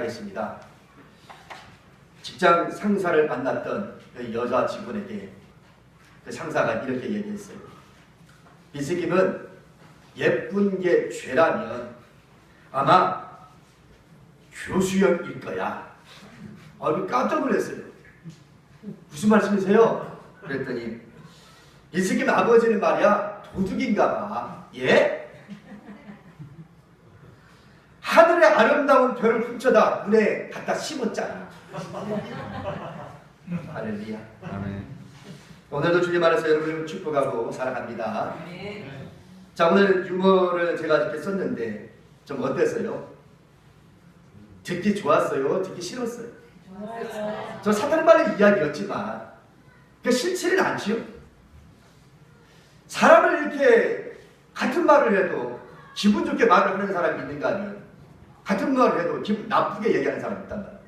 하겠습니다. 직장 상사를 만났던 그 여자 직원에게 그 상사가 이렇게 얘기했어요. 비스김은 예쁜 게 죄라면 아마 교수형일 거야. 깜짝 놀랐어요. 무슨 말씀이세요? 그랬더니 비스김 아버지는 말이야 도둑인가 봐. 예? 하늘의 아름다운 별을 훔쳐다 눈에 갖다 심었잖아. 할렐루야. 아멘. 오늘도 주님 안에서 여러분을 축복하고 사랑합니다. 자, 오늘 유머를 제가 이렇게 썼는데 좀 어땠어요? 듣기 좋았어요? 듣기 싫었어요? 저 사탄 말의 이야기였지만 그 싫지는 않지요? 사람을 이렇게 같은 말을 해도 기분 좋게 말을 하는 사람이 있는가 하면 같은 말을 해도 기분 나쁘게 얘기하는 사람이 있단 말이에요.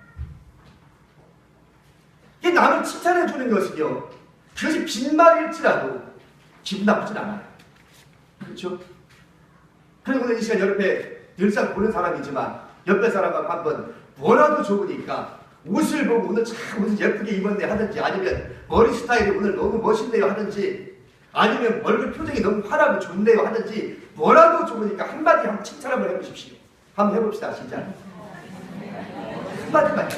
이게 남을 칭찬해 주는 것은요, 그것이 빈말일지라도 기분 나쁘진 않아요. 그렇죠? 그리고 오늘 이 시간 옆에 늘상 보는 사람이지만 옆에 사람하고 한번 뭐라도 좋으니까 옷을 보고 오늘 참 옷을 예쁘게 입었네 하든지, 아니면 머리 스타일이 오늘 너무 멋있네요 하든지, 아니면 얼굴 표정이 너무 환하고 좋네요 하든지, 뭐라도 좋으니까 한마디 한번 칭찬 한번 해보십시오. 한번 해봅시다. 시작. 한마디만.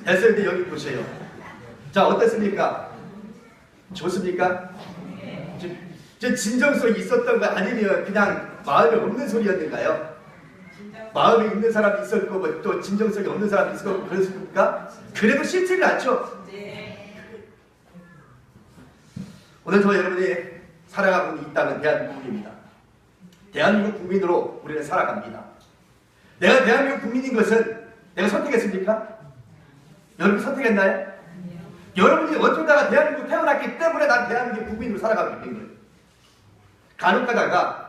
됐어요. 근데 여기 보세요. 자, 어떻습니까? 좋습니까? 저 진정성이 있었던 거 아니면 그냥 마음에 없는 소리였는가요? 마음에 있는 사람이 있을 거고 또 진정성이 없는 사람이 있을 거고 그랬습니까? 그래도 싫지는 않죠? 오늘 저 여러분이 살아가고 있다는 대한민국입니다. 대한민국 국민으로 우리는 살아갑니다. 내가 대한민국 국민인 것은 내가 선택했습니까? 여러분이 선택했나요? 여러분이 어쩌다가 대한민국 태어났기 때문에 난 대한민국 국민으로 살아가고 있는 거예요. 간혹 가다가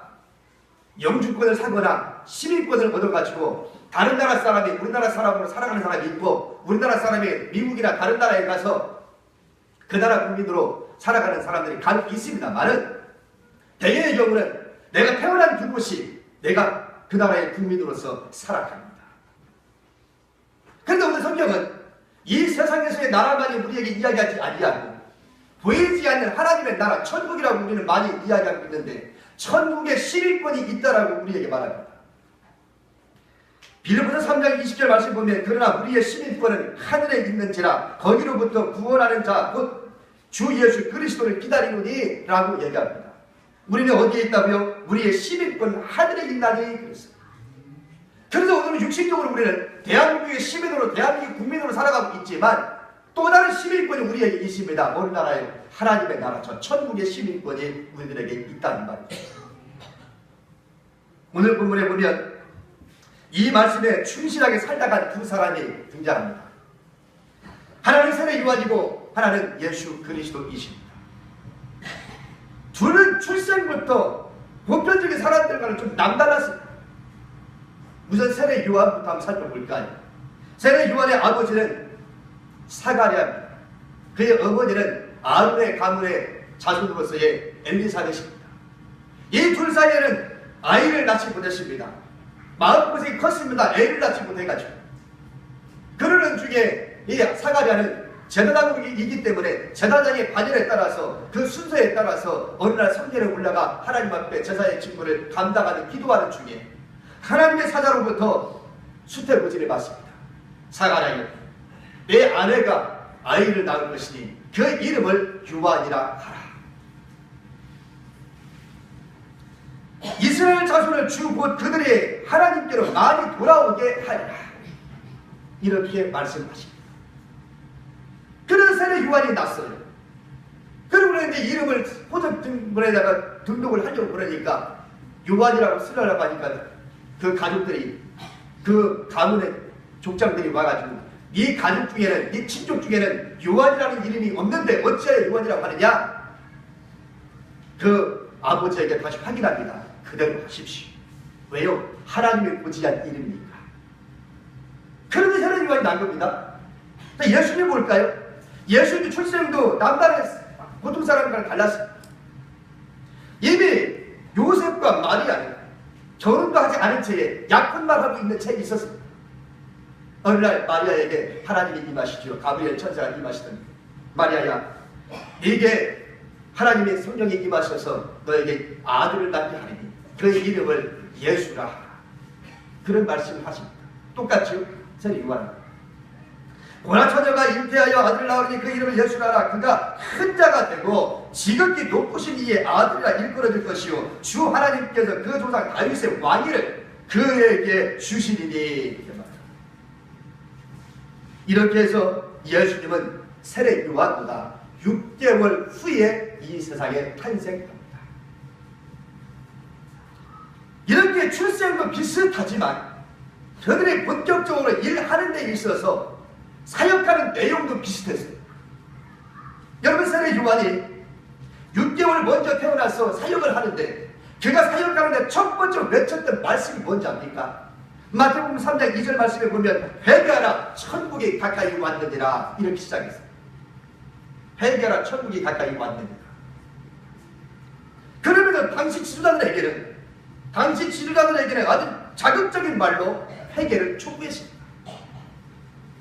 영주권을 사거나 시민권을 얻어가지고 다른 나라 사람이 우리나라 사람으로 살아가는 사람이 있고, 우리나라 사람이 미국이나 다른 나라에 가서 그 나라 국민으로 살아가는 사람들이 간혹 있습니다만은, 대개의 경우는 내가 태어난 그곳이 내가 그 나라의 국민으로서 살아갑니다. 그런데 오늘 성경은 이 세상에서의 나라만이 우리에게 이야기하지 아니하고 보이지 않는 하나님의 나라, 천국이라고 우리는 많이 이야기하고 있는데, 천국의 시민권이 있다라고 우리에게 말합니다. 빌립보서 3장 20절 말씀 보면, 그러나 우리의 시민권은 하늘에 있는지라 거기로부터 구원하는 자 곧 주 예수 그리스도를 기다리노니 라고 얘기합니다. 우리는 어디에 있다고요? 우리의 시민권 하늘에 있나니 그랬어요. 그래서 오늘은 육신적으로 우리는 대한민국의 시민으로, 대한민국 국민으로 살아가고 있지만 또 다른 시민권이 우리에게 있습니다. 어느 나라예요? 하나님의 나라, 저 천국의 시민권이 우리들에게 있다는 말입니다. 오늘 본문에 보면 이 말씀에 충실하게 살다간 두 사람이 등장합니다. 하나는 세례 요한이고 하나는 예수 그리스도이십니다. 둘은 출생부터 보편적인 사람들과는 좀 남달랐습니다. 우선 세례 요한부터 한번 살펴볼까요? 세례 요한의 아버지는 사가랴입니다. 그의 어머니는 아론의 가문의 자손으로서의 엘리사벳입니다. 이 둘 사이에는 아이를 낳지 못했습니다. 마음고생이 컸습니다. 애를 낳지 못해가지고. 그러는 중에 이 사가랴는 제사장이기 때문에 제사장의 관열에 따라서, 그 순서에 따라서 어느 날 성전에 올라가 하나님 앞에 제사의 직분을 감당하는, 기도하는 중에 하나님의 사자로부터 수태고지를 받습니다. 사가랴여, 내 아내가 아이를 낳을 것이니 그 이름을 요한이라 하라. 이스라엘 자손을 주 곧 그들의 하나님께로 많이 돌아오게 하리라. 이렇게 말씀하십니다. 그래서 세례 요한이 났어요. 그리고 이제 이름을 호적 등본에다가 등록을 하려고 그러니까 요한이라고 쓰려고 하니까 그 가족들이, 그 가문의 족장들이 와가지고, 네 가족 중에는, 네 친족 중에는 요한이라는 이름이 없는데 어찌하여 요한이라고 하느냐? 그 아버지에게 다시 확인합니다. 그대로 하십시오. 왜요? 하나님의 고지한 이름이니까. 그런데 세례 요한이 난 겁니다. 예수님 볼까요? 예수님의 출생도 남다른 보통 사람과는 달랐습니다. 이미 요셉과 마리아는 결혼도 하지 않은 채에 약혼만 하고 있는 채에 있었습니다. 어느 날 마리아에게 하나님이 임하시죠. 가브리엘 천사가 임하시더니, 마리아야, 네게 하나님의 성령이 임하셔서 너에게 아들을 낳게 하리니 그의 이름을 예수라 하라. 그런 말씀을 하십니다. 똑같죠? 세례 요한. 보라 처녀가 잉태하여 아들을 낳으니 그 이름을 예수라 하라. 그가 큰 자가 되고 지극히 높으신 이의 아들이라 일컬어질 것이요 주 하나님께서 그 조상 다윗의 왕위를 그에게 주시리니. 이렇게 해서 예수님은 세례 요한보다 6개월 후에 이 세상에 탄생합니다. 이렇게 출생도 비슷하지만 그들이 본격적으로 일하는 데 있어서 사역하는 내용도 비슷했어요. 여러분, 세례 요한이 6개월 먼저 태어나서 사역을 하는데 그가 사역하는데 첫 번째 외쳤던 말씀이 뭔지 압니까? 마태복음 3장 2절 말씀에 보면 회개하라 천국이 가까이 왔느니라 이렇게 시작했어요. 회개하라 천국이 가까이 왔느니라. 그러면서 당시 지도자들에게는 아주 자극적인 말로 회개를 촉구했습니다.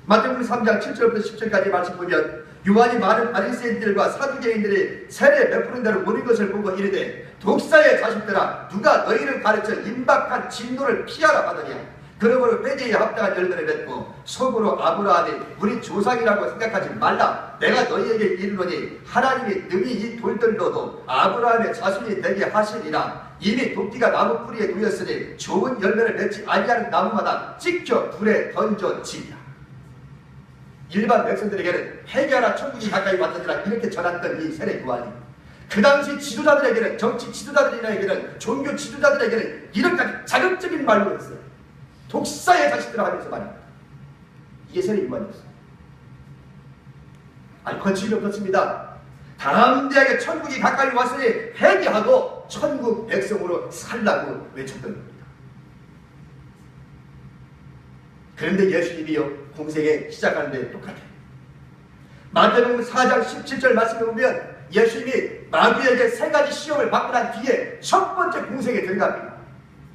마태복음 3장 7절부터 10절까지 말씀 보면 요한이 많은 바리새인들과 사두개인들이 세례 베푸는 대로 모는 것을 보고 이르되 독사의 자식들아 누가 너희를 가르쳐 임박한 진노를 피하라 하더냐. 그러므로 회개에 합당한 열매를 맺고 속으로 아브라함이 우리 조상이라고 생각하지 말라. 내가 너희에게 이르노니 하나님이 능히 이 돌들로도 아브라함의 자손이 되게 하시리라. 이미 도끼가 나무 뿌리에 놓였으니 좋은 열매를 맺지 아니하는 나무마다 찍혀 불에 던져지리라. 일반 백성들에게는 회개하라 천국이 가까이 왔느니라 이렇게 전했던 이 세례 요한이 그 당시 지도자들에게는, 정치 지도자들에게는, 종교 지도자들에게는 이렇게 자극적인 말로 했어요. 독사의 자식들아 하면서 말입니다. 이게 세례 요한이었어요. 아니, 거칠이 없었습니다. 담대하게 천국이 가까이 왔으니 회개하고 천국 백성으로 살라고 외쳤던 겁니다. 그런데 예수님이요 공생에 시작하는데 똑같아요. 마태복음 4장 17절 말씀을 보면 예수님이 마귀에게 3가지 시험을 받고 난 뒤에 첫 번째 공생에 들어갑니다.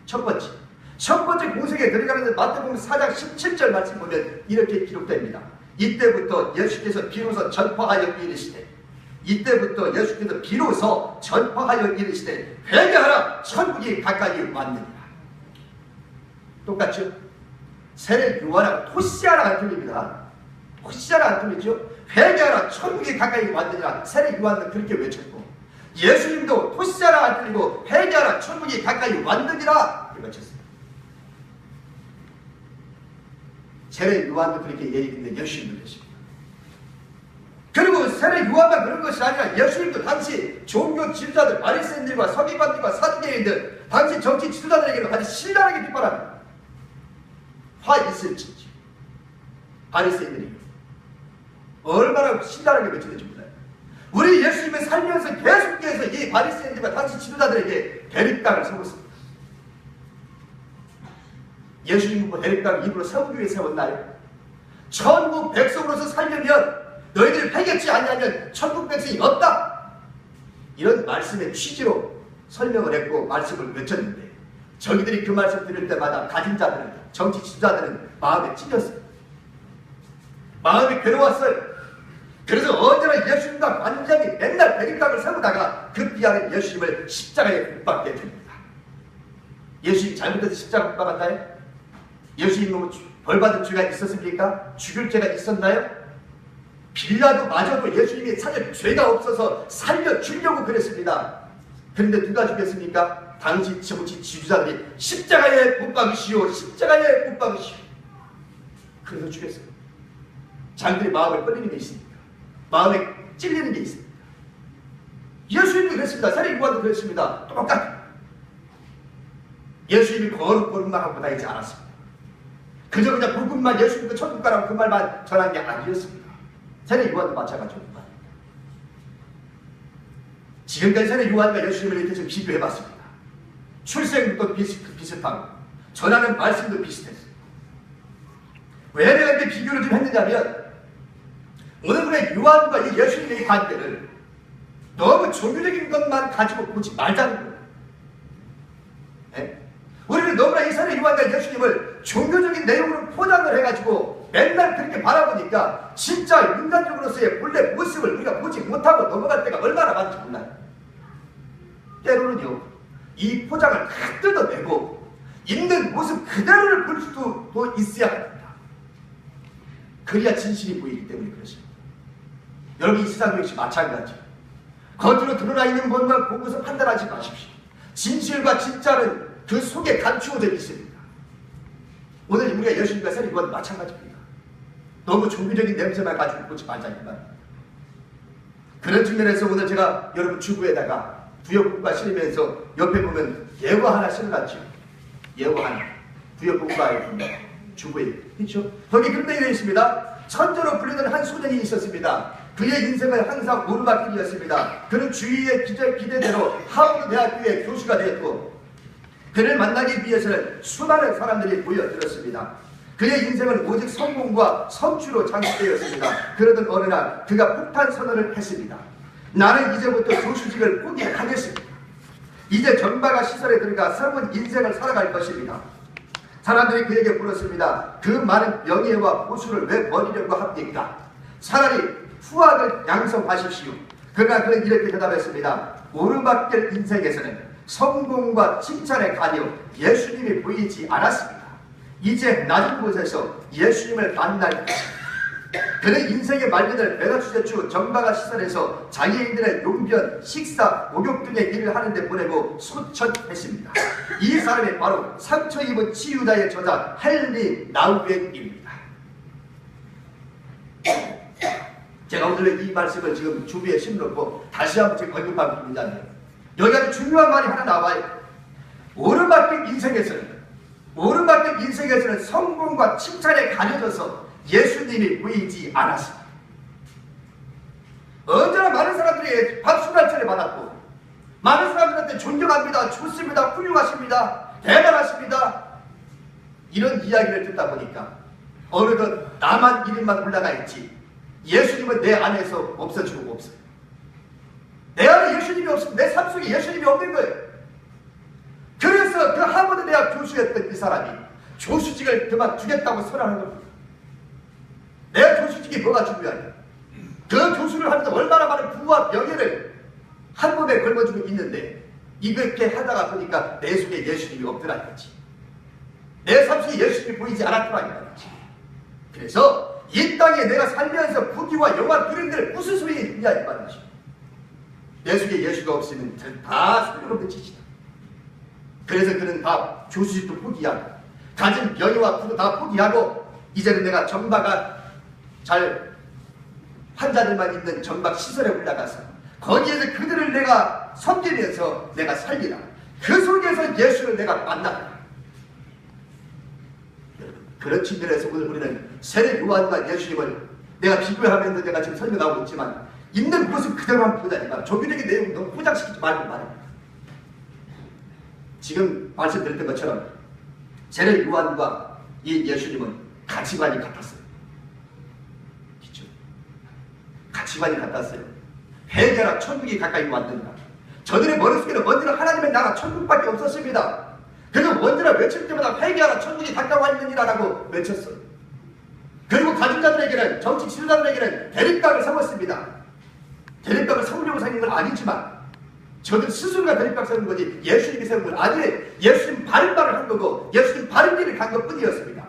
첫 번째 공생에 들어가는데 마태복음 4장 17절 말씀 보면 이렇게 기록됩니다. 이때부터 예수께서 비로소 전파하여 이르시되 회개하라 천국이 가까이 왔느니라. 똑같죠? 세례 요한하고 토시아랑 안 틀립니다. 토시아랑 안 틀리죠? 회개하라 천국이 가까이 왔느니라. 세례 요한은 그렇게 외쳤고 예수님도 토시아랑 안 틀리고 회개하라 천국이 가까이 왔느니라 이렇게 외쳤습니다. 세례 요한도 그렇게 얘기했는데 예수님도 그랬습니다. 그리고 세례 요한만 그런 것이 아니라 예수님도 당시 종교 지도자들, 바리새인들과 서기관들과 사두개인들, 당시 정치 지도자들에게는 아주 신랄하게 비판합니다. 화 있을지. 바리새인들이 얼마나 신랄하게 외쳤는지 몰라요. 우리 예수님의 살면서 계속해서 이 바리새인들과 당시 지도자들에게 대립당을 세웠습니다. 예수님은 뭐 대립당을 입으로 세우기 위해 세웠나요? 천국 백성으로서 살려면 너희들이 회개치 아니하면 천국 백성이 없다. 이런 말씀의 취지로 설명을 했고 말씀을 외쳤는데 저희들이 그 말씀 들을 때마다 가진 자들은, 정치 지도자들은 마음에 찢겼어요. 마음이 괴로웠어요. 그래서 언제나 예수님과 완전히 맨날 대립각을 세우다가 급기야는 예수님을 십자가에 못 박게 됩니다. 예수님 잘못해서 십자가 못 박았나요? 예수님은 벌받은 죄가 있었습니까? 죽일 죄가 있었나요? 빌라도마저도 예수님이 사실 죄가 없어서 살려주려고 그랬습니다. 그런데 누가 죽였습니까? 당시 정치 지도자들이 십자가에 못 박으시오, 십자가에 못 박으시오. 그래서 죽였어요. 자기들이 마음에 끌리는 게 있습니까? 마음에 찔리는 게 있습니까? 예수님도 그랬습니다. 세례 요한도 그랬습니다. 똑같아요. 예수님이 거룩만 하고 다니지 않았습니다. 그저 그냥 복음만 예수님도 천국 가라고 그 말만 전한 게 아니었습니다. 세례 요한도 마찬가지입니다. 지금까지 세례 요한과 예수님을 이렇게 좀 비교해봤습니다. 출생도 비슷하고 전하는 말씀도 비슷했어요. 왜 내가 이렇게 비교를 좀 했느냐면 오늘 우리의 요한과 이 예수님의 관계를 너무 종교적인 것만 가지고 보지 말자는 거예요. 네? 우리는 너무나 이 세례 요한과 예수님을 종교적인 내용으로 포장을 해가지고 맨날 그렇게 바라보니까 진짜 인간적으로서의 본래 모습을 우리가 보지 못하고 넘어갈 때가 얼마나 많은지 몰라요. 때로는요, 이 포장을 다 뜯어내고 있는 모습 그대로를 볼 수도 있어야 합니다. 그래야 진실이 보이기 때문에 그렇습니다. 여러분, 이 세상 역시 마찬가지예요. 겉으로 드러나 있는 것만 보고서 판단하지 마십시오. 진실과 진짜는 그 속에 감추어져 있습니다. 오늘 우리가 예수님과 세례 요한도 마찬가지입니다. 너무 종교적인 냄새만 가지고 보지 말자니까. 그런 측면에서 오늘 제가 여러분 주부에다가 부역국가 실으면서 옆에 보면 예고 하나 실어놨죠. 예고 하나. 부역국가의 주부에. 그렇죠? 거기 그렇게 되어 있습니다. 천재로 불리던 한 소년이 있었습니다. 그의 인생은 항상 오르막길이었습니다. 그는 주위의 기대대로 하버드 대학교의 교수가 되었고, 그를 만나기 위해서는 수많은 사람들이 모여들었습니다. 그의 인생은 오직 성공과 성취로 장식되었습니다. 그러던 어느 날 그가 폭탄 선언을 했습니다. 나는 이제부터 교수직을 포기하겠습니다. 이제 전바가 시설에 들어가 새로운 인생을 살아갈 것입니다. 사람들이 그에게 물었습니다. 그 많은 명예와 보수를 왜 버리려고 합니까? 차라리 후학을 양성하십시오. 그러나 그는 이렇게 대답했습니다. 오르막길 인생에서는 성공과 칭찬에 가려 예수님이 보이지 않았습니다. 이제 낮은 곳에서 예수님을 만날 것입니다. 그는 인생의 말년을 메가추세추 전바가 시설에서 장애인들의 용변, 식사, 목욕 등의 일을 하는데 보내고 소천했습니다. 이 사람이 바로 상처 입은 치유자의 저자 헨리 나우엔입니다. 제가 오늘 이 말씀을 지금 주비에 심놓고 다시 한번 지금 언급하고 있는데, 여기 아주 중요한 말이 하나 나와요. 오르막길 인생에서는 성공과 칭찬에 가려져서 예수님이 보이지 않았습니다. 언제나 많은 사람들이 박수갈채를 받았고, 많은 사람들한테 존경합니다, 좋습니다, 훌륭하십니다, 대단하십니다, 이런 이야기를 듣다 보니까 어느덧 나만 이름만 올라가 있지 예수님은 내 안에서 없어지고 없어요. 내 안에 예수님이 없으면 내 삶 속에 예수님이 없는 거예요. 그래서 그 하버드 대학 교수였던 이 사람이 교수직을 그만두겠다고 선언한 겁니다. 내 교수직이 뭐가 중요하냐? 그 교수를 하면서 얼마나 많은 부와 명예를 한 몸에 걸머쥐고 있는데, 이렇게 하다가 보니까 내 속에 예수님이 없더라는 거지. 내 삶 속에 예수님이 보이지 않았더라는 거지. 그래서 이 땅에 내가 살면서 부귀와 영화 누린들 무슨 소용이 있냐 이 말이죠. 내 속에 예수가 없으면 다 소용없는 짓이다. 그래서 그는 다 교수직도 포기하고 가진 명예와 부도 다 포기하고, 이제는 내가 전바가 잘 환자들만 있는 전박 시설에 올라가서 거기에서 그들을 내가 섬기면서 내가 살리라. 그 속에서 예수를 내가 만나라. 그런 측면에서 오늘 우리는 세례 요한과 예수님을 내가 비교하면서 내가 지금 설명하고 있지만 있는 모습 그대로만 보자니까 종교적인 내용 너무 포장시키지 말고 말입니다. 지금 말씀드렸던 것처럼 세례 요한과 이 예수님은 가치관이 같았어요. 그렇죠? 가치관이 같았어요. 회개라 천국이 가까이 왔는가. 저들의 머릿속에는 언제나 하나님의 나라 천국밖에 없었습니다. 그래서 언제나 외칠 때마다 회개하라 천국이 가까워 있느니라라고 외쳤어요. 그리고 가진 자들에게는, 정치 지도자들에게는 대립각을 세웠습니다. 대립각을 세우려고 세운 건 아니지만 저들 스스로가 대립각 세운 거지 예수님이 세운 건 아니에요. 예수님 바른 말을 한 거고 예수님 바른 길을 간 것뿐이었습니다.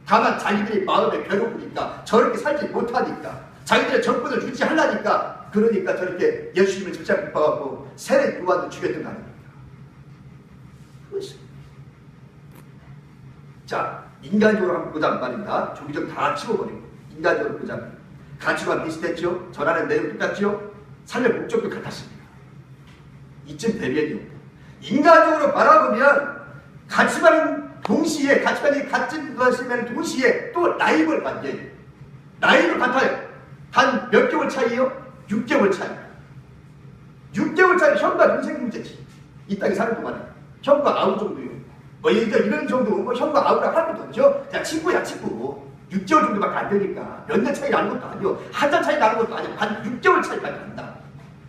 다만 자기들이 마음에 괴로우니까, 저렇게 살지 못하니까, 자기들의 정권을 유지하려니까, 그러니까 저렇게 예수님을 직접 붙어갖고 세례 요한도 죽였던 거 아닙니까? 그것입니다. 자, 인간적으로 한번 보자 말입니다. 종교적 다 치워버리고 인간적으로 보자. 가치관 비슷했죠? 전하는 내용 똑같죠? 삶의 목적도 같았습니다. 이쯤 대비해요. 인간적으로 바라보면 가치관이 같은 것이면 동시에 또 라이벌 관계예요. 나이도 같아요. 단 몇 개월 차이요? 6개월 차이. 6개월 차이. 형과 동생 문제지. 이 땅에 사는 동안에 형과 아우 정도요. 뭐 이런 정도면 뭐 형과 아우랑 할 것도 없죠. 그냥 친구야 친구. 6개월 정도밖에 안 되니까 몇 년 차이 나는 것도 아니요. 한 달 차이 나는 것도 아니고 한 6개월 차이밖에 안 나.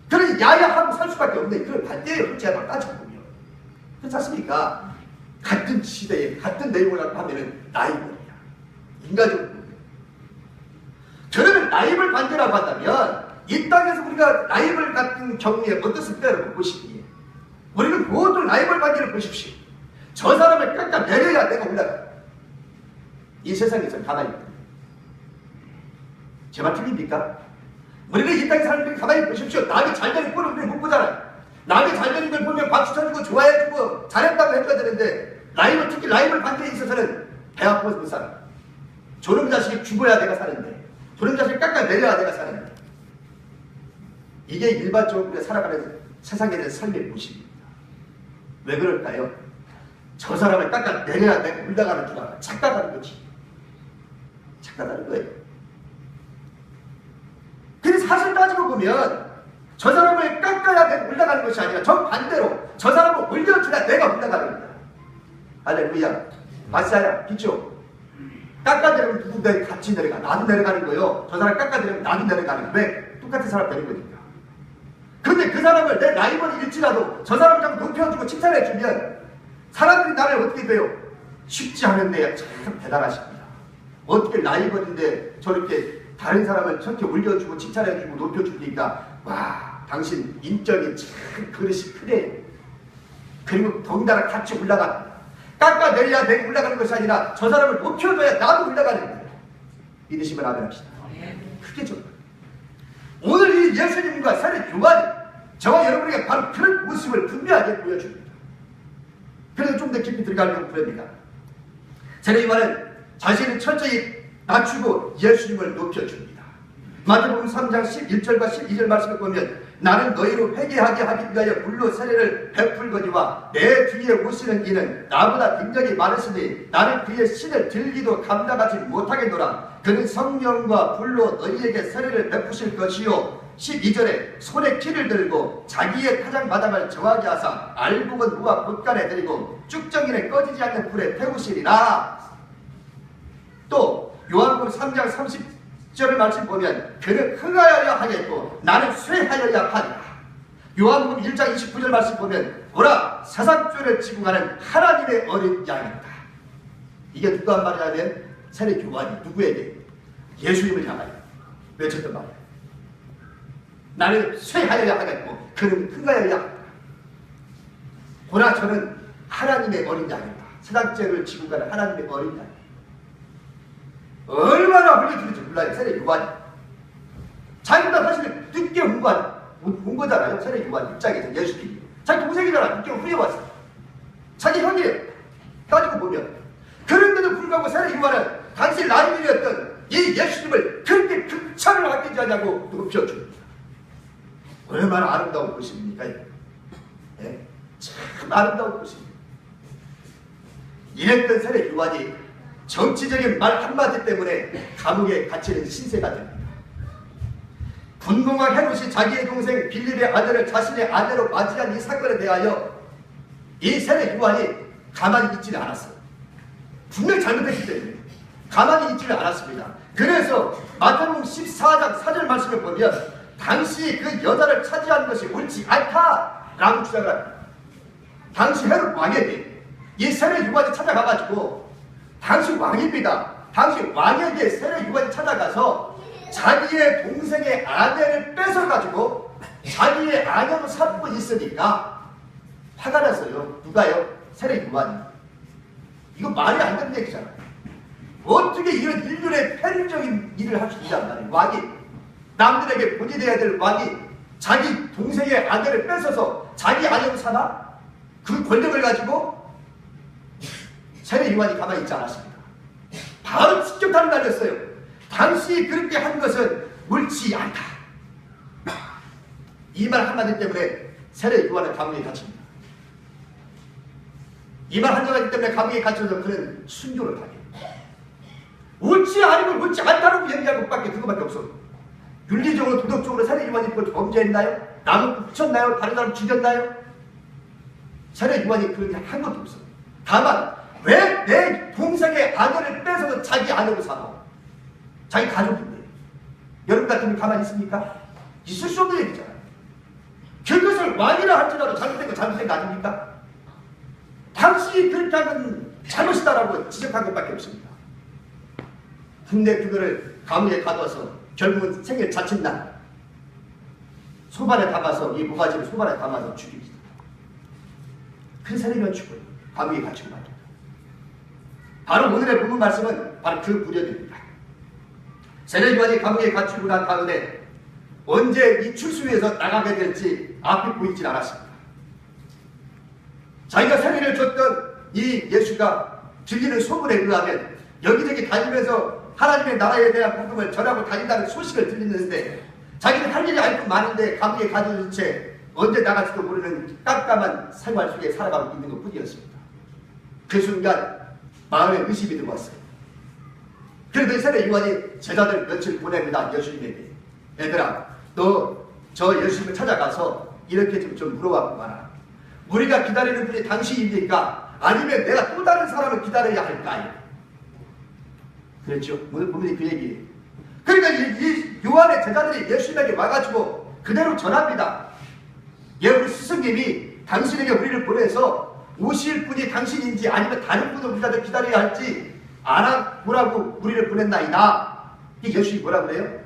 그러니 야야하고 살 수밖에 없는 그런 반대의 형제가 따져보면 그렇지 않습니까? 같은 시대에 같은 내용을 갖고 하면은 라이벌이야. 인간적으로. 그러면 라이벌 관계라고 한다면 이 땅에서 우리가 라이벌 같은 경우에 어떻습니까? 여러분 보시기에 우리는 모든 라이벌 관계를 보십시오. 저 사람을 깎아 내려야 내가 올라가. 이 세상에서 가만히 있다. 제 말 틀립니까? 우리는 이 땅에 사는 분이 가만히 보십시오. 남이 잘 되는 꼴을 우리는 못 보잖아요. 남이 잘 되는 걸 보면 박수 쳐주고 좋아해주고 잘했다고 해줘야 되는데 라이벌, 특히 라이벌 관계에 있어서는 배 아파서 못 살아. 저놈 자식이 죽어야 내가 사는데 저놈 자식을 깎아내려야 내가 사는데 이게 일반적으로 우리가 살아가는 세상에 대한 삶의 모습입니다. 왜 그럴까요? 저 사람을 깎아내려야 내가 올라가는 줄 알아. 착각하는 거지. 착각하는 거예요. 근데 사실 따지고 보면 저 사람을 깎아야 내가 올라가는 것이 아니라 정반대로 저 사람을 올려줘야 내가 올라가는 거야. 할렐루야. 마사야, 그쵸? 깎아내리면 누군가 같이 내려가. 나도 내려가는 거요. 저 사람 깎아내리면 나도 내려가는 거예요. 왜? 똑같은 사람 되는 거니까. 근데 그 사람을 내 라이벌이 일지라도 저 사람을 좀 높여주고 칭찬해주면 사람들이 나를 어떻게 돼요? 쉽지 않은데 참 대단하십니다. 어떻게 라이벌인데 저렇게 다른 사람을 저렇게 올려주고 칭찬해주고 높여주니까 와 당신 인격이 참 그릇이 크네. 그리고 더군다나 같이 올라가. 깎아내려야 내가 올라가는 것이 아니라 저 사람을 높여줘야 나도 올라가는 거예요. 믿으시면 아멘 합시다. 크게 좀. 오늘 이 예수님과 세례 요한이 저와 여러분에게 바로 그런 모습을 분명하게 보여줍니다. 그래서 좀 더 깊이 들어가려고 그럽니다. 세례 요한은 자신을 철저히 낮추고 예수님을 높여줍니다. 마태복음 3장 11절과 12절 말씀을 보면 나는 너희로 회개하게 하기 위하여 불로 세례를 베풀거니와 내 뒤에 오시는 이는 나보다 굉장히 많으시니 나는 그의 신을 들기도 감당하지 못하겠노라. 그는 성령과 불로 너희에게 세례를 베푸실 것이요 12절에 손에 키를 들고 자기의 타작마당을 정하게 하사 알곡은 무와 곶간에 들이고 쭉정이는 꺼지지 않는 불에 태우시리라. 또 요한복음 3장 30절을 말씀 보면 그는 흥하여야 하겠고 나는 쇠하여야 하리라. 요한복음 1장 29절 말씀 보면 보라 세상죄를 지고 가는 하나님의 어린 양이다. 이게 누가 한 말이냐면 세례 요한이 누구에게? 예수님을 향하여 외쳤던 말이에요. 나는 쇠하여야 하겠고 그는 흥하여야 하겠다. 보라 저는 하나님의 어린 양이다. 세상죄를 지고 가는 하나님의 어린 양. 얼마나 흘려주는지 몰라요. 세례 요한이. 자기보다 사실은 늦게 온 거잖아요. 세례 요한 입장에서 예수님이. 자기 동생이잖아. 늦게 후에 왔어. 자기 형이에요. 따지고 보면. 그런데도 불구하고 세례 요한은 당시 라이벌이었던 이 예수님을 그렇게 극찬을 하지 않냐고 높여줍니다. 얼마나 아름다운 것입니까? 네? 참 아름다운 것입니다. 이랬던 세례 요한이 정치적인 말 한마디 때문에 감옥에 갇히는 신세가 됩니다. 분봉왕 헤롯이 자기의 동생 빌립의 아들을 자신의 아내로 맞이한 이 사건에 대하여 이 세례 요한이 가만히 있지는 않았어요. 분명히 잘못했기 때문에 가만히 있지는 않았습니다. 그래서 마태복음 14장 4절 말씀을 보면 당시 그 여자를 차지한 것이 옳지 않다라고 주장을 합니다. 당시 헤롯 왕에게 이 세례 요한이 찾아가가지고 당시 왕입니다. 당시 왕에게 세례 요한이 찾아가서 자기의 동생의 아내를 뺏어가지고 자기의 아내로 삼고 있으니까 화가 났어요. 누가요? 세례 요한이. 이거 말이 안 되는 얘기잖아요. 어떻게 이런 인륜의 편의적인 일을 할 수 있단 말이에요. 왕이 남들에게 본인해야 될 왕이 자기 동생의 아내를 뺏어서 자기 아내로 사나? 그 권력을 가지고 세례 요한이 가만히 있지 않았습니다. 바로 직격탄을 날렸어요. 당시 그렇게 한 것은 옳지 않다. 이 말 한마디 때문에 세례 요한은 감옥에 갇힙니다. 이 말 한마디 때문에 감옥에 갇혀서 그는 순교를 하게. 옳지 아니고 옳지 않다고 얘기할 것밖에 그거밖에 없어. 윤리적으로 도덕적으로 세례 요한이 그걸 범죄했나요? 남을 붙였나요? 다른 사람 죽였나요? 세례 요한이 그런 게 한 것도 없어. 다만 왜 내 동생의 아내를 뺏어서 자기 아내로 삼아? 자기 가족인데 여러분 같으면 가만히 있습니까? 있을 수 없는 얘기잖아요. 그것을 왕이라 할지라도 잘못된 거 잘못된 거 아닙니까? 당신이 그렇게 하면 잘못이다라고 지적한 것밖에 없습니다. 근데 그거를 감옥에 가둬서 결국은 생일 자칫날 소반에 담아서 이 모가지를 소반에 담아서 죽입니다. 그 세례면 죽어요. 감옥에 갇히고 말입니다. 바로 오늘의 본문 말씀은 바로 그 무렵입니다. 세례 요한이 감옥에 갇히고 난 다음에 언제 이 출수위에서 나가게 될지 앞이 보이질 않았습니다. 자기가 세례를 줬던 이 예수가 들리는 소문에 의하면 여기저기 다니면서 하나님의 나라에 대한 복음을 전하고 다닌다는 소식을 들리는데 자기는 할 일이 아직도 많은데 감옥에 가둬진 채 언제 나갈지도 모르는 깜깜한 생활 속에 살아가고 있는 것 뿐이었습니다. 그 순간 마음에 의심이 들어왔어요. 그래도 세례 요한이 제자들 며칠 보냅니다. 예수님에게. 얘들아, 너 저 예수님을 찾아가서 이렇게 좀 물어봤고 마라. 우리가 기다리는 분이 당신입니까? 아니면 내가 또 다른 사람을 기다려야 할까요? 그랬죠. 오늘 본문이 그 얘기예요. 그러니까 이 요한의 제자들이 예수님에게 와가지고 그대로 전합니다. 예, 우리 스승님이 당신에게 우리를 보내서 오실 분이 당신인지 아니면 다른 분을 우리가 더 기다려야 할지 알아보라고 우리를 보냈나이다. 이 예수님이 뭐라 그래요?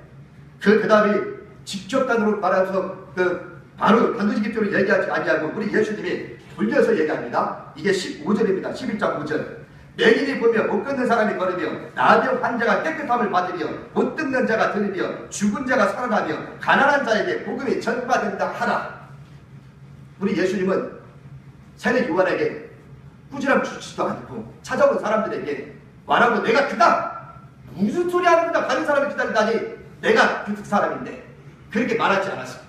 그 대답이 직접단으로 말하면서 바로 단도직입적으로 얘기하지 아니하고 우리 예수님이 돌려서 얘기합니다. 이게 15절입니다. 11장 5절. 맹인이 보며 못 걷는 사람이 걸으며 나병 환자가 깨끗함을 받으며 못 듣는 자가 들으며 죽은 자가 살아나며 가난한 자에게 복음이 전파된다 하라. 우리 예수님은 세례 요한에게 꾸지람 주지도 않고 찾아온 사람들에게 말하고 내가 그다! 무슨 소리 하는 거다. 다른 사람을 기다리다니 내가 그 사람인데 그렇게 말하지 않았습니다.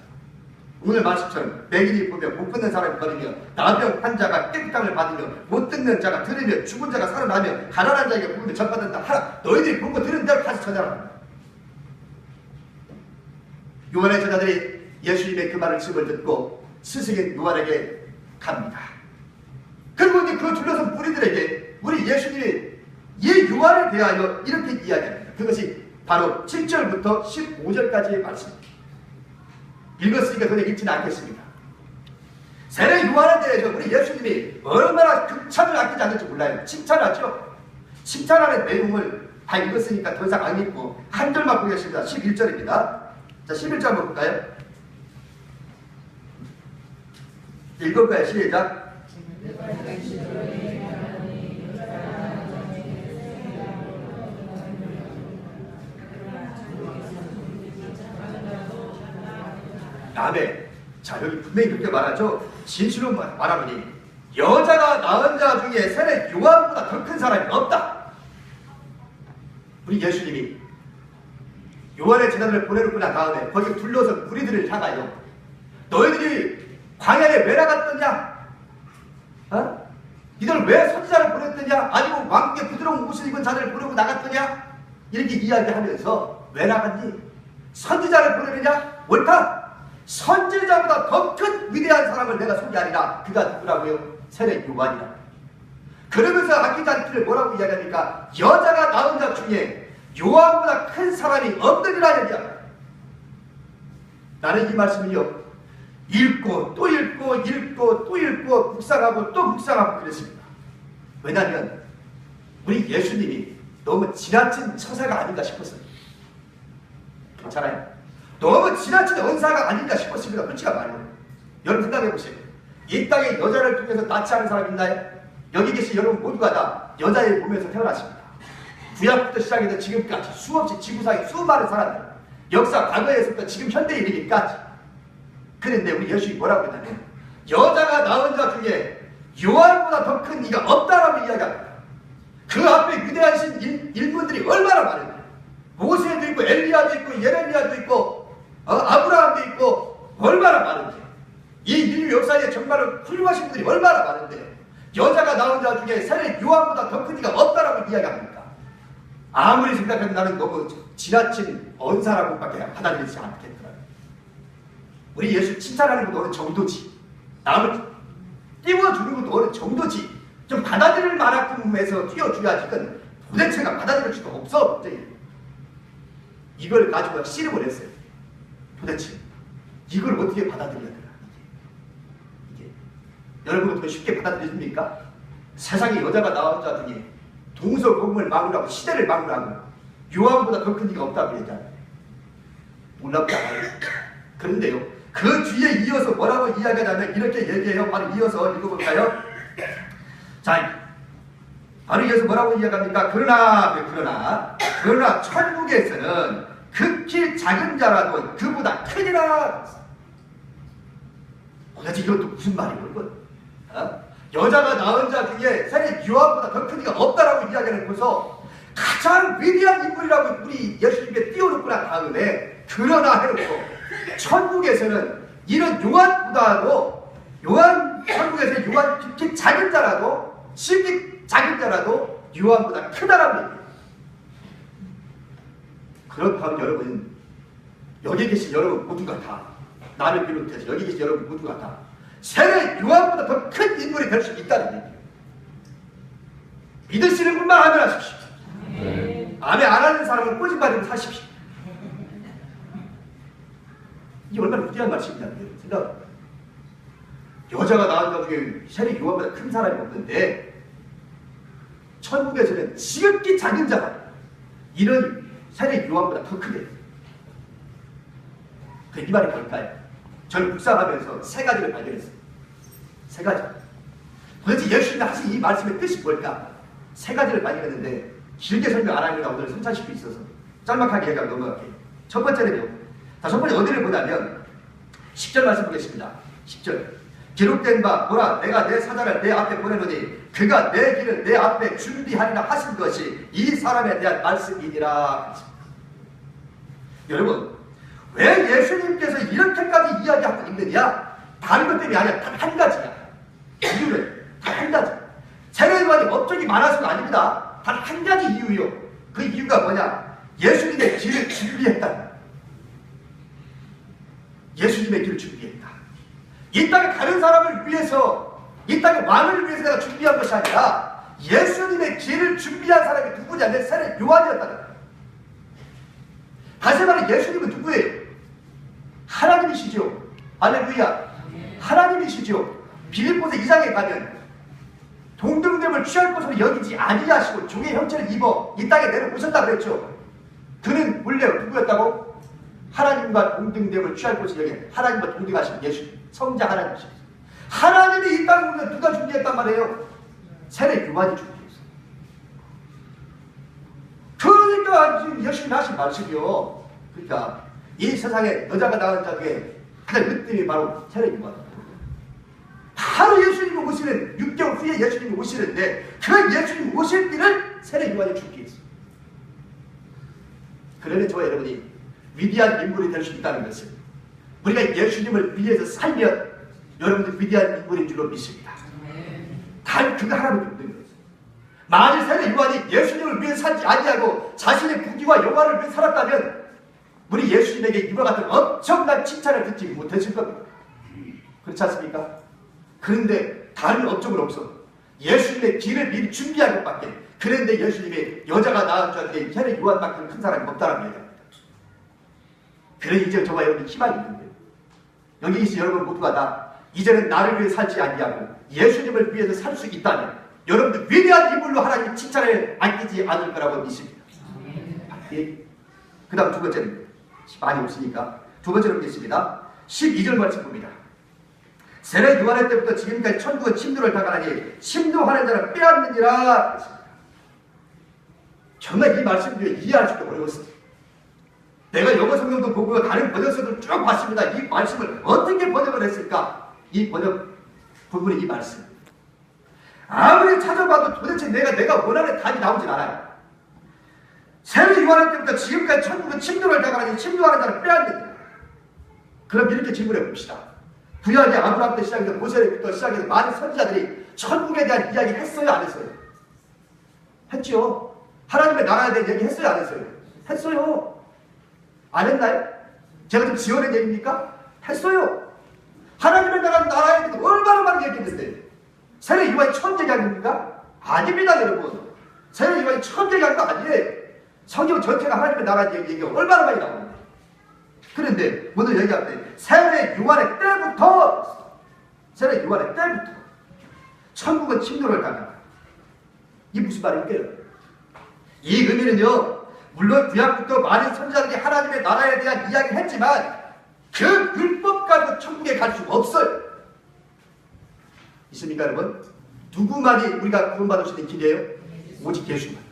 오늘 말씀처럼 맹인이 보며 못 걷는 사람이 걸으며 나병 환자가 깨끗함을 받으며 못 듣는 자가 들으며 죽은 자가 살아나며 가난한 자에게 복음이 전파된다 하라. 너희들이 본 거 들은 대로 다시 전하라. 요한의 제자들이 예수님의 그 말을 씀을 듣고 스승인 요한에게 갑니다. 그리고 이제 그 둘러선 무리들에게 우리 예수님이 이 요한에 대하여 이렇게 이야기합니다. 그것이 바로 7절부터 15절까지의 말씀입니다. 읽었으니까 그냥 읽지는 않겠습니다. 세례 요한에 대해서 우리 예수님이 얼마나 극찬을 아끼지 않는지 몰라요. 칭찬하죠. 칭찬하는 내용을 다 읽었으니까 더 이상 안 읽고 한 절만 보겠습니다. 11절입니다. 자, 11절 한번 볼까요? 읽을까요? 시작. 다음에 자 여기 분명히 그렇게 말하죠. 진실로 말하노니 여자가 낳은 자 중에 세례 요한보다 더 큰 사람이 없다. 우리 예수님이 요한의 제자들을 보내놓고 난 다음에 거기 둘러서 무리들을 향하여 너희들이 광야에 왜 나갔더냐? 이들 왜 선지자를 보냈더냐? 아니면 왕국의 부드러운 옷을 입은 자들을 보내고 나갔더냐? 이렇게 이야기하면서 왜 나갔니? 선지자를 보내느냐? 옳다. 선지자보다 더 큰 위대한 사람을 내가 소개하리라. 그가 누구라고요? 세례 요한이라. 그러면서 아끼지 않기를 뭐라고 이야기합니까? 여자가 낳은 자 중에 요한보다 큰 사람이 없느니라 얘기합니다. 나는 이 말씀을요 읽고 또 읽고 읽고 또 읽고 묵상하고 또 묵상하고 그랬습니다. 왜냐하면 우리 예수님이 너무 지나친 처사가 아닌가 싶었어요. 괜찮아요? 너무 지나친 언사가 아닌가 싶었습니다. 그렇지가 말이에요. 여러분 생각해 보세요. 이 땅에 여자를 통해서 낳지 않은 사람 있나요? 여기 계신 여러분 모두가 다 여자의 몸에서 태어났습니다. 구약부터 시작해서 지금까지 수없이 지구상에 수많은 사람들, 역사 과거에서부터 지금 현대에 이르기까지. 그런데 우리 예수님이 뭐라고 했냐면 여자가 낳은 자 중에 요한보다 더 큰 이가 없다라고 이야기합니다. 그 앞에 위대하신 인물들이 얼마나 많은데 모세도 있고 엘리야도 있고 예레미야도 있고 아브라함도 있고 얼마나 많은데 이 인류 역사에 정말로 훌륭하신 분들이 얼마나 많은데 여자가 낳은 자 중에 세례 요한보다 더 큰 이가 없다라고 이야기합니까? 아무리 생각해도 나는 너무 지나친 언사라고밖에 받아들이지 않겠더라고요. 우리 예수 칭찬하는 것도 어느 정도지, 남을 띄워주는 것도 어느 정도지, 좀 받아들일 만큼에서 띄워줘야지. 그건 도대체가 받아들일 수가 없어. 이걸 가지고 씨름을 했어요. 도대체 이걸 어떻게 받아들여야 되나? 이게 여러분 어떻게 쉽게 받아들여집니까? 세상에 여자가 나온 자 중에 동서고금을 막으라고 시대를 막으라고 요한보다 더 큰 이가 없다고 얘기하는데 놀랍지 않아요? 그런데요, 그 뒤에 이어서 뭐라고 이야기하냐면 이렇게 얘기해요. 바로 이어서 읽어볼까요? 자, 바로 이어서 뭐라고 이야기합니까? 그러나 천국에서는 극히 작은 자라도 그보다 크니라. 도대체 이것도 무슨 말이고 이건? 여자가 낳은 자 중에 세례 요한보다 더 큰 이가 없다라고 이야기해놓고서 가장 위대한 인물이라고 우리 예수님께 띄워놓고 난 다음에 그러나 해놓고 천국에서는 이런 요한보다도 천국에서 요한 특히 작은 자라도 심히 작은 자라도 요한보다 크다라고 얘기해요. 그렇다면 여러분, 여기 계신 여러분 모두가 다, 나를 비롯해서 여기 계신 여러분 모두가 다 세례 요한보다 더 큰 인물이 될 수 있다는 얘기예요. 믿으시는 분만 아멘 하십시오. 아멘 안 하는 사람은 꼬집어지고 사십시오. 이게 얼마나 위대한 말씀이냐면 생각. 여자가 낳은 자 중에 세례 요한보다 큰 사람이 없는데 천국에서는 지극히 작은 자가 이런 세례 요한보다 더 크게. 이 말이 뭘까요? 저는 묵상하면서 세 가지를 발견했어요. 세 가지. 도대체 예수님이 하신 이 말씀의 뜻이 뭘까? 세 가지를 발견했는데 길게 설명 안 하려고 오늘 3,40분 있어서 짤막하게 얘기하고 넘어갈게요. 첫 번째는요. 첫 번째 어디를 보냐면 10절 말씀 보겠습니다. 10절. 기록된 바 보라 내가 내 사자를 내 앞에 보내노니 그가 내 길을 내 앞에 준비하리라 하신 것이 이 사람에 대한 말씀이니라. 여러분, 왜 예수님께서 이렇게까지 이야기하고 있느냐? 다른 것 때문이 아니야. 단 한 가지야. 이유는 단 한 가지. 세례요한이 업적이 많아서가 아닙니다. 단 한 가지 이유요. 그 이유가 뭐냐? 예수님의 길을 준비했다. 예수님의 길을 준비했다. 이 땅에 다른 사람을 위해서, 이 땅의 왕을 위해서 내가 준비한 것이 아니라 예수님의 길을 준비한 사람이 누구냐면 세례 요한이었다는 거예요. 다시 말해 예수님은 누구예요? 하나님이시죠. 할렐루야. 하나님이시죠. 빌립보서 2장에 가면 동등됨을 취할 것으로 여기지 아니하시고 종의 형체를 입어 이 땅에 내려오셨다 그랬죠. 그는 원래 누구였다고? 하나님과 동등됨을 취할 것으로 여기 하나님과 동등하신 예수 성자 하나님이시죠. 하나님이 이 땅에 오면 누가 준비했단 말이에요? 세례 요한이 준비했어요. 그러니까 지금 열심히 하신 말씀이요. 그러니까 이 세상에 여자가 낳은 자 중에 가장 으뜸이 바로 세례 요한. 바로 예수님이 오시는 6개월 후에 예수님이 오시는데 그 예수님 오실 때를 세례 요한이 준비했어요. 그러면 저와 여러분이 위대한 인물이 될 수 있다는 것은 우리가 예수님을 위해서 살면 여러분들 위대한 인물인 줄로 믿습니다. 단 그거 하나밖에 없는 거예요. 만일 세례 요한이 예수님을 위해 살지 아니하고 자신의 부귀와 영화를 위해 살았다면 우리 예수님에게 이와 같은 엄청난 칭찬을 듣지 못했을 겁니다. 그렇지 않습니까? 그런데 다른 업적은 없어. 예수님의 길을 미리 준비한 것밖에. 그런데 예수님이 여자가 낳은 자 중에 세례 요한만큼 큰 사람이 없다는 얘기합니다. 그래 이제 저와 여러분이 희망이 있는데 여기 계신 여러분 모두가 다 이제는 나를 위해 살지 아니하고 예수님을 위해서 살 수 있다면 여러분들 위대한 인물로 하나님 칭찬을 아끼지 않을 거라고 믿습니다. 그 다음 두 번째는 많이 없으니까 두 번째로 보겠습니다. 12절 말씀 봅니다. 세례 요한의 때부터 지금까지 천국은 침노를 당하니 침노하는 자를 빼앗느니라. 정말 이 말씀을 이해할 수도 어려웠어요. 내가 영어 성경도 보고 다른 번역서도 쭉 봤습니다. 이 말씀을 어떻게 번역을 했을까? 이 번역 부분의 이 말씀 아무리 찾아봐도 도대체 내가 원하는 답이 나오진 않아요. 세례 요한의 때부터 지금까지 천국은 침노를 당하니 침노하는 자를 빼앗느니라. 그럼 이렇게 질문해 봅시다. 구약의 아브라함부터 시작해서 모세부터 시작해서 많은 선지자들이 천국에 대한 이야기 했어요, 안 했어요? 했죠. 하나님의 나라에 대한 얘기 했어요, 안 했어요? 했어요. 안 했나요? 제가 좀 지어낸 얘기입니까? 했어요. 하나님의 나라에 대해서 얼마나 많은 얘기했는데 세례 요한이 처음 얘기한 겁니까? 아닙니다, 여러분. 세례 요한이 처음 얘기한 거 아니에요. 성경 전체가 하나님의 나라 얘기가 얼마나 많이 나오는데. 그런데 오늘 얘기할 때 세례 요한의 때부터 천국은 침노를 당한다. 이 무슨 말일까요? 이 의미는요, 물론 구약부터 많은 선지자들이 하나님의 나라에 대한 이야기를 했지만 그 율법 가지고 천국에 갈 수 없어요. 있습니까 여러분? 누구만이 우리가 구원받을 수 있는 길이에요? 오직 예수만.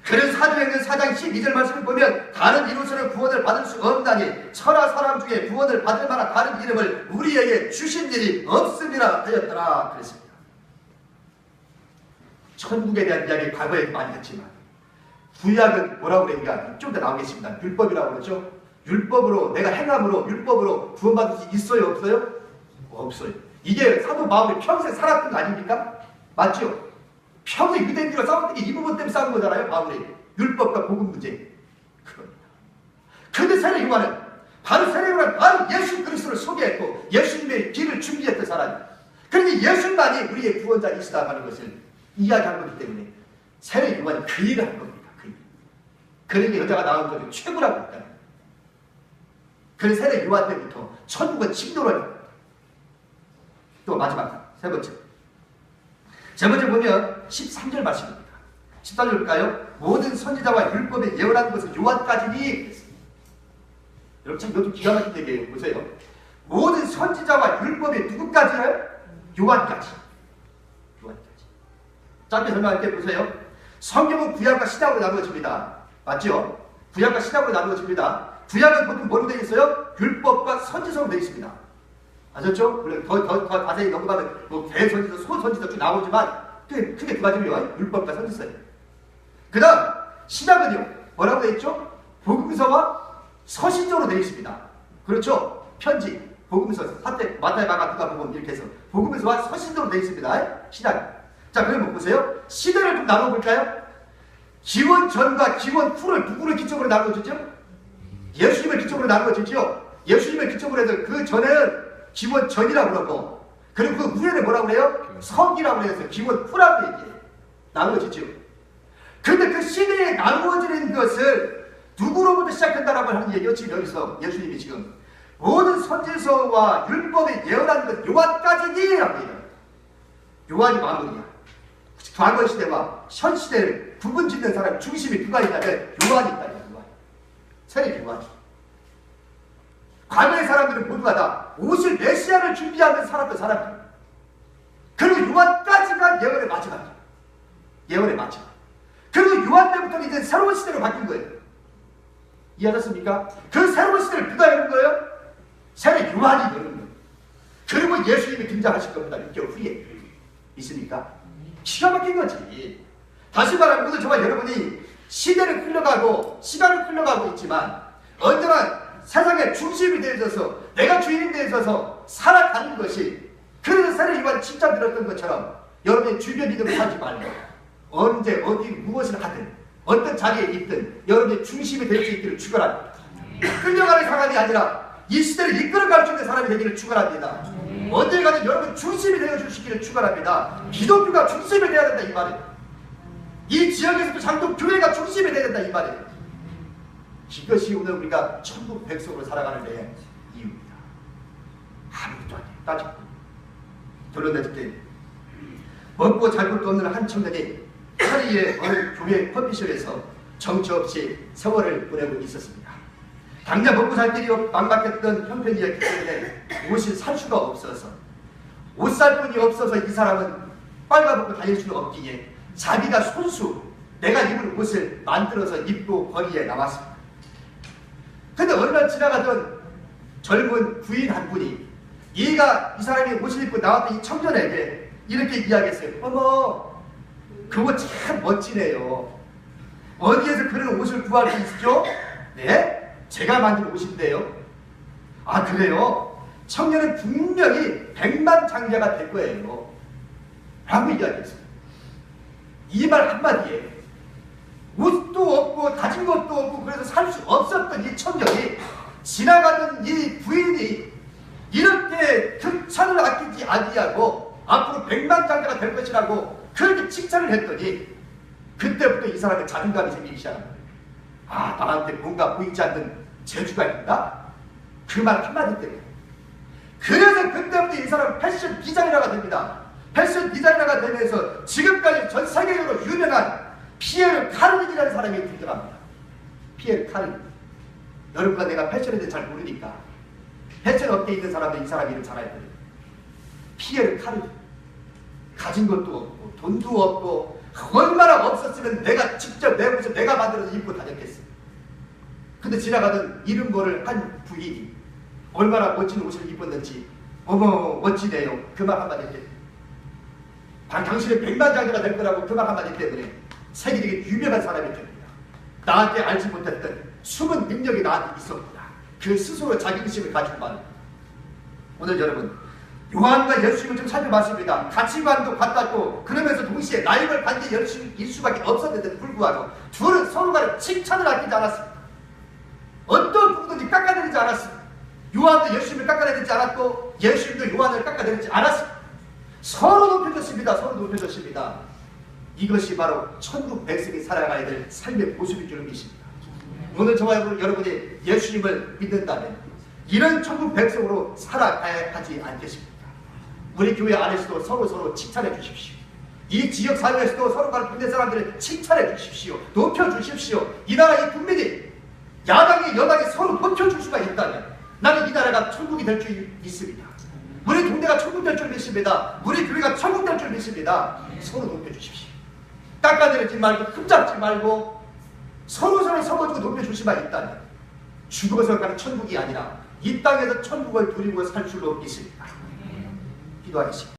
그래서 사도행전 4장 12절 말씀을 보면 다른 이로서는 구원을 받을 수 없나니 천하 사람 중에 구원을 받을 만한 다른 이름을 우리에게 주신 일이 없음이라 하였더라 그랬습니다. 천국에 대한 이야기 과거에 많이 했지만 구약은 뭐라고 그러니까 좀 더 나오겠습니다. 율법이라고 그러죠. 율법으로 내가 행함으로 율법으로 구원받을 수 있어요 없어요? 없어요. 이게 사도 바울이 평생 살았던 거 아닙니까? 맞죠? 평생 유대인들과 싸웠던 게 이 부분 때문에 싸운 거잖아요. 바울이 율법과 복음 문제. 그겁니다. 근데 세례 요한은 바로 세례 요한은 바로 예수 그리스도를 소개했고 예수님의 길을 준비했던 사람이에요. 그러니 예수만이 우리의 구원자이시다 하는 것을 이야기한 거기 때문에 세례 요한이 그 일을 한 겁니다. 그 일. 그러니 여자가 나온 것이 최고라고 했다. 그래서 세례 요한 때부터 천국은 침노를 합니다. 또 마지막 세 번째 보면 13절 말씀입니다. 13절 볼까요? 모든 선지자와 율법에 예언한 것은 요한까지니. 여러분 참 이것도 기가 막힌 얘기예요. 보세요. 모든 선지자와 율법에 누구까지요? 요한까지. 짧게 설명할게. 보세요. 성경은 구약과 신약으로 나누어집니다. 맞죠? 구약과 신약으로 나누어집니다. 구약은 보통 뭐로 되어 있어요? 율법과 선지서로 되어 있습니다. 아셨죠? 물론 더 자세히 넘어가면 뭐 대선지서, 소선지서 쭉 나오지만 크게 두 가지로요. 율법과 선지서예요. 그 다음 신약은요. 뭐라고 되어 있죠? 복음서와 서신서로 되어 있습니다. 그렇죠? 편지, 복음서, 사태, 마타이, 마가, 누가복음 이렇게 해서 복음서와 서신서로 되어 있습니다. 신약. 자, 그러면 보세요. 시대를 좀 나눠볼까요? 기원 전과 기원 후를 누구를 기점으로 나누어지죠? 예수님을 기점으로 나누어지죠? 예수님을 기점으로 해서 그 전에는 기원 전이라고 그러고, 그리고 그 후에는 뭐라고 그래요? 서기라고 해서 기원 후라고 얘기해요. 나누어지죠? 근데 그 시대에 나누어지는 것을 누구로부터 시작한다라고 하는 얘기예요. 지금 여기서 예수님이 지금 모든 선지서와 율법에 예언한 것 요한까지니라고 해요. 요한이 마무리야. 과거 시대와 현 시대를 구분 짓는 사람 중심이 누가 있냐면 요한이 있다. 요한. 세례 요한이. 과거의 사람들은 모두가 다 오실 메시아를 준비하면서 살았던 사람들. 그리고 요한까지가 예언의 마지막이야. 예언의 마지막. 그리고 요한 때부터는 이제 새로운 시대로 바뀐 거예요. 이해하셨습니까? 그 새로운 시대를 누가 여는 거예요? 세례 요한이 여는 거예요. 그리고 예수님이 등장하실 겁니다. 6개월 후에. 있습니까? 기가 막힌 거지. 다시 말하면 오늘 정말 여러분이 시대를 흘러가고 시간을 흘러가고 있지만 언제나 세상의 중심이 되어져서 내가 주인이 되어져서 살아가는 것이, 그래서 세례 요한 진짜 들었던 것처럼 여러분의 주변 믿음을 하지 말고 언제 어디 무엇을 하든 어떤 자리에 있든 여러분의 중심이 될 수 있기를 축원합니다. 끌려가는 사람이 아니라 이 시대를 이끌어갈 수 있는 사람이 되기를 축원합니다. 언제 가든 여러분 중심이 되어 주시기를 축원합니다. 기독교가 중심이 되어야 된다 이 말이에요. 이 지역에서도 장독 교회가 중심이 되어야 된다 이 말이에요. 이것이 오늘 우리가 천국 백성으로 살아가는 데 이유입니다. 아무것도 아니에요. 따지고 결론 냈을 때 먹고 잘 것도 없는 한 청년이 파리의 어느 교회 커피숍에서 정처 없이 세월을 보내고 있었습니다. 당장 먹고 살 길이 막막했던 형편이었기 때문에 옷을 살 수가 없어서, 옷 살 돈이 없어서 이 사람은 빨가벗고 다닐 수는 없기에 자기가 손수 내가 입을 옷을 만들어서 입고 거리에 나왔습니다. 근데 어느 날 지나가던 젊은 부인 한 분이 이 사람이 옷을 입고 나왔던 이 청년에게 이렇게 이야기했어요. 어머, 그 옷 참 멋지네요. 어디에서 그런 옷을 구할 수 있죠? 네? 제가 만든 옷인데요. 아, 그래요? 청년은 분명히 백만장자가 될 거예요. 라고 이야기했어요. 이 말 한마디에 옷도 없고 다진 것도 없고 그래서 살 수 없었던 이 청년이 지나가던 이 부인이 이렇게 극찬을 아끼지 아니하고 앞으로 백만장자가 될 것이라고 그렇게 칭찬을 했더니 그때부터 이 사람의 자존감이 생기기 시작합니다. 아, 나한테 뭔가 보이지 않는 재주가 있다? 그 말 한마디 때문에. 그래서 그때부터 이 사람 패션 디자이너가 됩니다. 패션 디자이너가 되면서 지금까지 전 세계적으로 유명한 피에르 카르니라는 사람이 등장합니다. 피에르 카르니. 여러분과 내가 패션에 대해 잘 모르니까 패션 업계에 있는 사람들 이 사람 이름 잘 알거든요. 피에르 카르니. 가진 것도 없고 돈도 없고 얼마나 없었으면 내가 직접 내 옷을 내가 만들어서 입고 다녔겠어요. 근데 지나가던 이름 모를 한 부인이 얼마나 멋진 옷을 입었는지 어머 멋지네요. 그 말 한마디 때문에 당신의 백만장자가 될 거라고 그 말 한마디 때문에 세계적인 유명한 사람이 됩니다. 나한테 알지 못했던 숨은 능력이 나한테 있었구나. 그 스스로 자긍심을 가지고 말합니다. 오늘 여러분 요한과 예수님을 좀 살펴봤습니다. 가치관도 같았고 그러면서 동시에 나이를 반대 예수님일 수밖에 없었는데도 불구하고 둘은 서로가 칭찬을 아끼지 않았습니다. 어떤 부분든지 깎아내리지 않았습니다. 요한도 예수님을 깎아내리지 않았고 예수님도 요한을 깎아내리지 않았습니다. 서로 높여졌습니다. 서로 높여졌습니다. 이것이 바로 천국 백성이 살아가야 될 삶의 모습인 줄 믿습니다. 오늘 저와 여러분이 예수님을 믿는다면 이런 천국 백성으로 살아가야 하지 않겠습니까? 우리 교회 안에서도 서로 칭찬해 주십시오. 이 지역 사회에서도 서로가 동네 사람들을 칭찬해 주십시오. 높여 주십시오. 이 나라 이 국민이 야당이 여당이 서로 높여줄 수가 있다면 나는 이 나라가 천국이 될 줄 믿습니다. 우리 동네가 천국 될 줄 믿습니다. 우리 교회가 천국 될 줄 믿습니다. 서로 높여주십시오. 깎아내리지 말고 흠잡지 말고 서로 서로주고 높여주시만 있다면 죽어서 가는 천국이 아니라 이 땅에서 천국을 누리고 살 줄로 믿습니다. 기도하겠습니다.